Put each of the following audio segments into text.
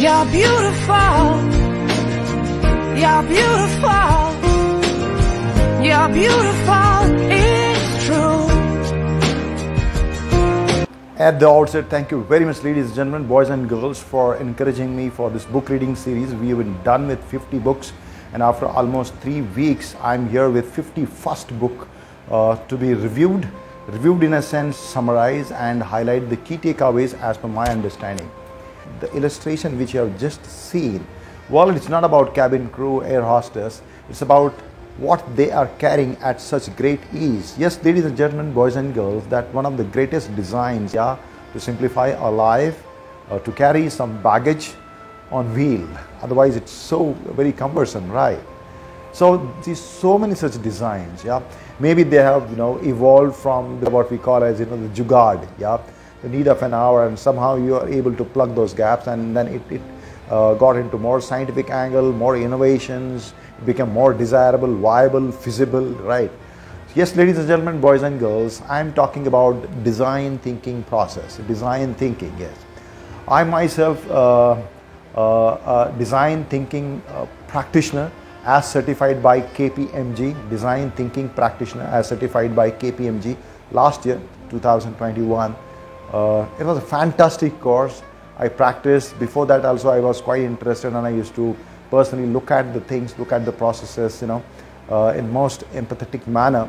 You're beautiful. You're beautiful. You're beautiful. It's true. At the outset, thank you very much, ladies and gentlemen, boys and girls, for encouraging me for this book reading series. We have been done with 50 books, and after almost 3 weeks, I'm here with 51st book to be reviewed in a sense, summarize and highlight the key takeaways as per my understanding. The illustration which you have just seen, well, it's not about cabin crew, air hostess, it's about what they are carrying at such great ease. Yes, ladies and gentlemen, boys and girls, that one of the greatest designs, yeah, to simplify our life, to carry some baggage on wheel. Otherwise, it's so very cumbersome, right? So there's so many such designs, yeah. Maybe they have, evolved from what we call as, the jugaad, yeah, the need of an hour, and somehow you are able to plug those gaps, and then it got into more scientific angle, more innovations, it became more desirable, viable, feasible, right? Yes, ladies and gentlemen, boys and girls, I'm talking about design thinking process, design thinking, yes. I myself, a design thinking practitioner, as certified by KPMG, Design Thinking Practitioner, as certified by KPMG last year, 2021. It was a fantastic course. I practiced. Before that also I was quite interested, and I used to personally look at the things, look at the processes, in most empathetic manner.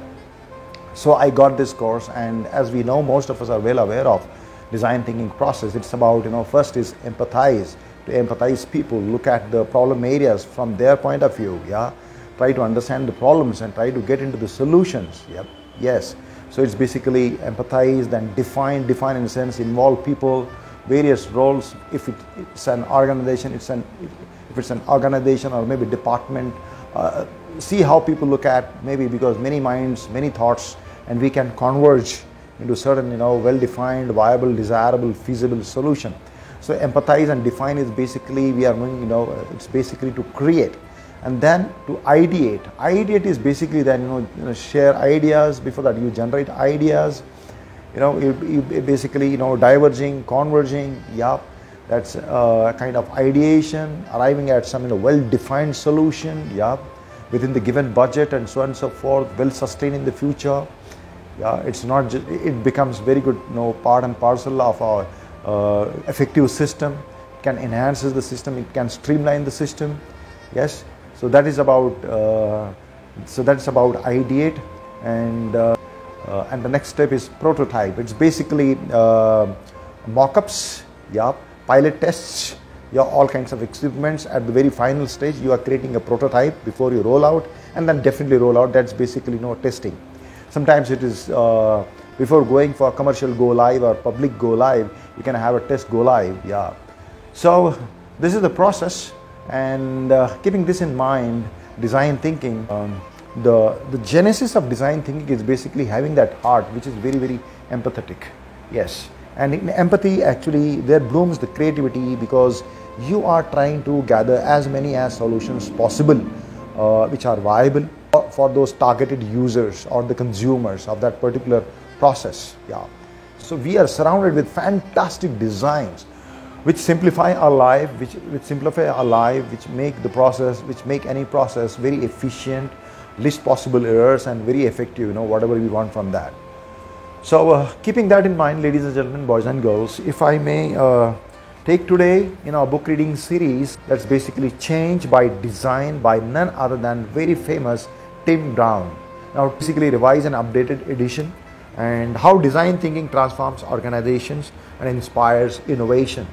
So I got this course, and as we know, most of us are well aware of design thinking process. It's about, first is empathize. To empathize people, look at the problem areas from their point of view, yeah, try to understand the problems and try to get into the solutions. Yep, yes. So it's basically empathize, then define in a sense, involve people, various roles. If it's an organization, if it's an organization or maybe department, see how people look at, maybe because many minds, many thoughts, and we can converge into certain, well-defined, viable, desirable, feasible solution. So empathize and define is basically, we are going, it's basically to create, and then to ideate. Ideate is basically then, share ideas. Before that, you generate ideas. You basically, diverging, converging. Yeah, that's a kind of ideation, arriving at some well-defined solution. Yeah, within the given budget and so on and so forth, well sustained in the future. Yeah, it's not just, it becomes very good, part and parcel of our effective system. It can enhance the system, it can streamline the system. Yes, so that is about ideate, and the next step is prototype. It's basically mock-ups, yeah, pilot tests, yeah, all kinds of experiments. At the very final stage, you are creating a prototype before you roll out, and then definitely roll out. That's basically testing. Sometimes it is before going for commercial go live or public go live, you can have a test go live. Yeah. So this is the process, and keeping this in mind, design thinking, the genesis of design thinking is basically having that heart which is very, very empathetic. Yes. And in empathy, actually, there blooms the creativity, because you are trying to gather as many solutions possible which are viable for those targeted users or the consumers of that particular process. Yeah. So we are surrounded with fantastic designs which simplify our life, which make the process, which make any process very efficient, least possible errors, and very effective, whatever we want from that. So keeping that in mind, ladies and gentlemen, boys and girls, if I may take today in our book reading series, that's basically Change by Design by none other than very famous Tim Brown. Now basically revised and updated edition, and how design thinking transforms organizations and inspires innovation.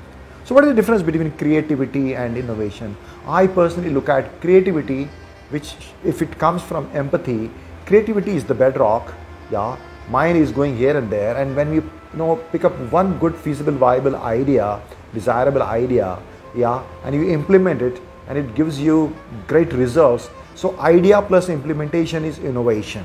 So what is the difference between creativity and innovation? I personally look at creativity, which if it comes from empathy, creativity is the bedrock. Yeah, mine is going here and there, and when you pick up one good, feasible, viable idea, desirable idea, yeah, and you implement it, and it gives you great results. So idea plus implementation is innovation.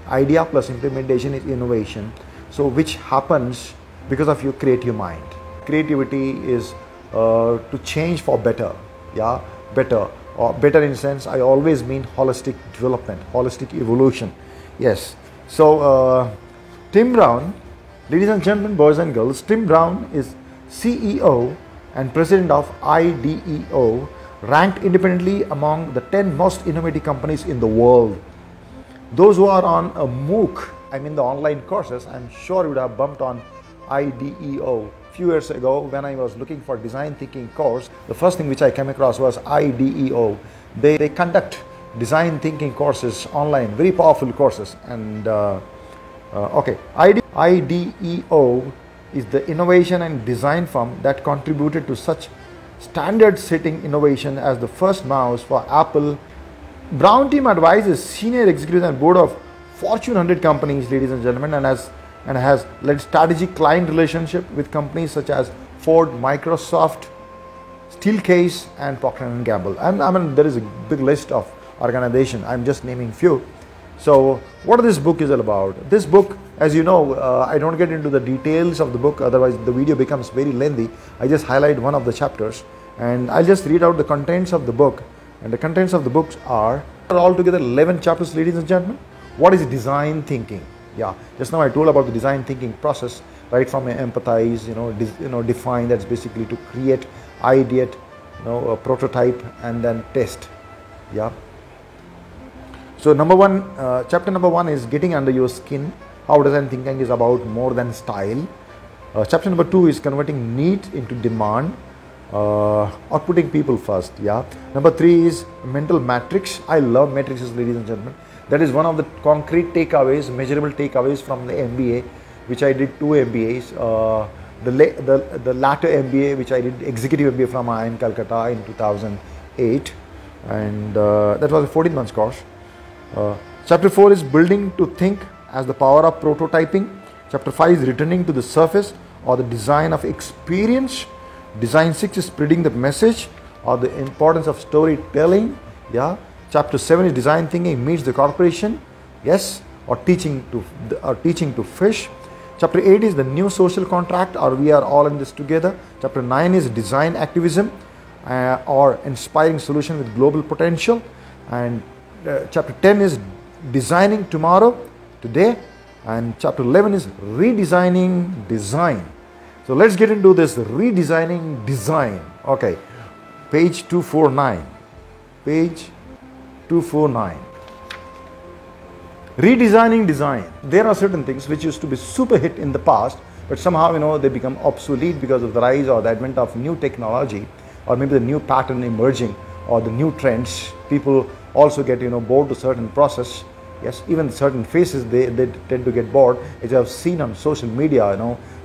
Idea plus implementation is innovation. So which happens because of your creative mind. Creativity is to change for better. Yeah, better, or better in the sense, I always mean holistic development, holistic evolution. Yes. So Tim Brown, ladies and gentlemen, boys and girls, Tim Brown is CEO and president of IDEO, ranked independently among the 10 most innovative companies in the world. Those who are on a MOOC, I mean the online courses, I'm sure you would have bumped on IDEO. Few years ago when I was looking for design thinking course, the first thing which I came across was IDEO. They conduct design thinking courses online, very powerful courses. And okay, IDEO is the innovation and design firm that contributed to such standard-setting innovation as the first mouse for Apple. Brown team advises senior executives and board of Fortune 100 companies, ladies and gentlemen, and has led strategic client relationship with companies such as Ford, Microsoft, Steelcase, and Procter & Gamble. And I mean, there is a big list of organizations. I'm just naming few. So what this book is all about? This book, as you know, I don't get into the details of the book, otherwise the video becomes very lengthy. I just highlight one of the chapters and I'll just read out the contents of the book. And the contents of the books are altogether 11 chapters, ladies and gentlemen. What is design thinking? Yeah, just now I told about the design thinking process, right from empathize, define, that's basically to create, ideate, a prototype, and then test. Yeah. So chapter number one is getting under your skin. How design thinking is about more than style. Chapter number 2 is converting need into demand, or putting people first. Yeah. Number 3 is mental matrix. I love matrices, ladies and gentlemen. That is one of the concrete takeaways, measurable takeaways from the MBA, which I did 2 MBAs. The latter MBA, which I did executive MBA from IIM Calcutta in 2008, and that was a 14 months course. Chapter 4 is building to think as the power of prototyping. Chapter 5 is returning to the surface or the design of experience. Design 6 is spreading the message or the importance of storytelling. Yeah. Chapter 7 is design thinking meets the corporation. Yes, or teaching to fish. Chapter 8 is the new social contract, or we are all in this together. Chapter 9 is design activism, or inspiring solution with global potential. And chapter 10 is designing tomorrow, today. And chapter 11 is redesigning design. So let's get into this redesigning design. Okay, page 249. Page 249. Redesigning design. There are certain things which used to be super hit in the past, but somehow they become obsolete because of the rise or the advent of new technology, or maybe the new pattern emerging, or the new trends. People also get bored to certain process. Yes, even certain faces they tend to get bored. As you have seen on social media,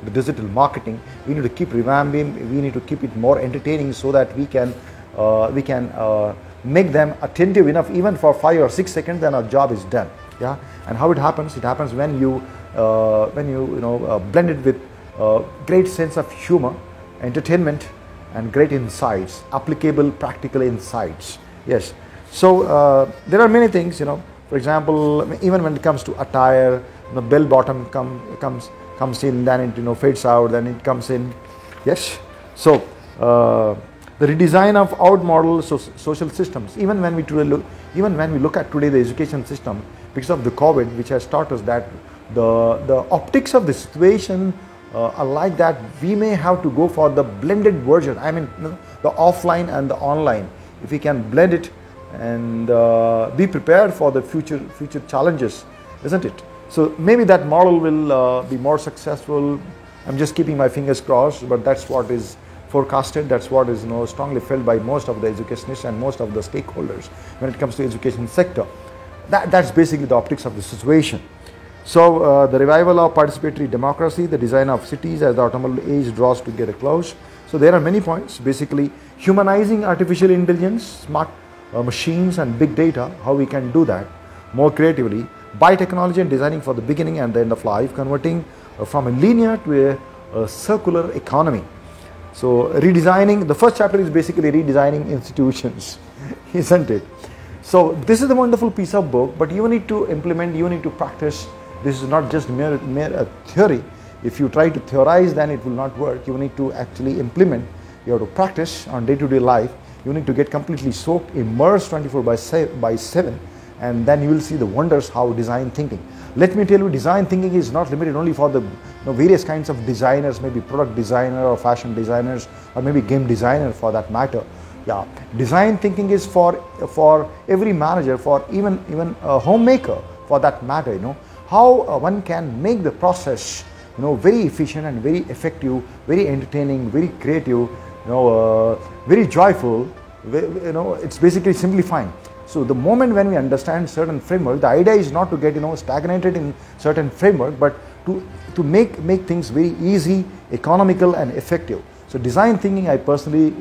the digital marketing, we need to keep revamping. We need to keep it more entertaining so that we can make them attentive enough even for 5 or 6 seconds, then our job is done. Yeah. And how it happens when you blend it with great sense of humor, entertainment, and great insights, applicable practical insights. Yes. So there are many things, for example, even when it comes to attire, the bell bottom comes in, then it fades out, then it comes in. Yes. So the redesign of outmodel social systems. Even when we look at today the education system, because of the COVID, which has taught us that the optics of the situation are like that, we may have to go for the blended version. I mean, the offline and the online. If we can blend it and be prepared for the future challenges, isn't it? So maybe that model will be more successful. I'm just keeping my fingers crossed, but that's what is forecasted. That's what is strongly felt by most of the educationists and most of the stakeholders when it comes to education sector. That's basically the optics of the situation. So the revival of participatory democracy, the design of cities as the automobile age draws to get a close. So there are many points. Basically, humanizing artificial intelligence, smart machines and big data, how we can do that more creatively, biotechnology and designing for the beginning and the end of life, converting from a linear to a circular economy. So redesigning, the first chapter is basically redesigning institutions, isn't it? So this is a wonderful piece of book, but you need to implement, you need to practice. This is not just mere theory. If you try to theorize, then it will not work. You need to actually implement. You have to practice on day-to-day life. You need to get completely soaked, immersed 24/7, and then you will see the wonders how design thinking. Let me tell you, design thinking is not limited only for the various kinds of designers, maybe product designer or fashion designers, or maybe game designer for that matter. Yeah, design thinking is for every manager, for even a homemaker for that matter. How one can make the process very efficient and very effective, very entertaining, very creative, very joyful. It's basically simplifying. So the moment when we understand certain framework, the idea is not to get stagnated in certain framework, but to make things very easy, economical and effective. So design thinking I personally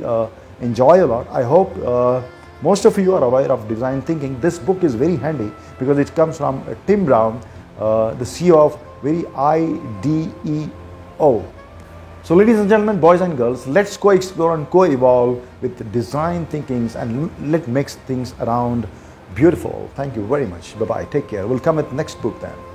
enjoy a lot. I hope most of you are aware of design thinking. This book is very handy because it comes from Tim Brown, the CEO of very IDEO. So ladies and gentlemen, boys and girls, let's co-explore and co-evolve with design thinkings and let's make things around beautiful. Thank you very much. Bye-bye. Take care. We'll come with next book then.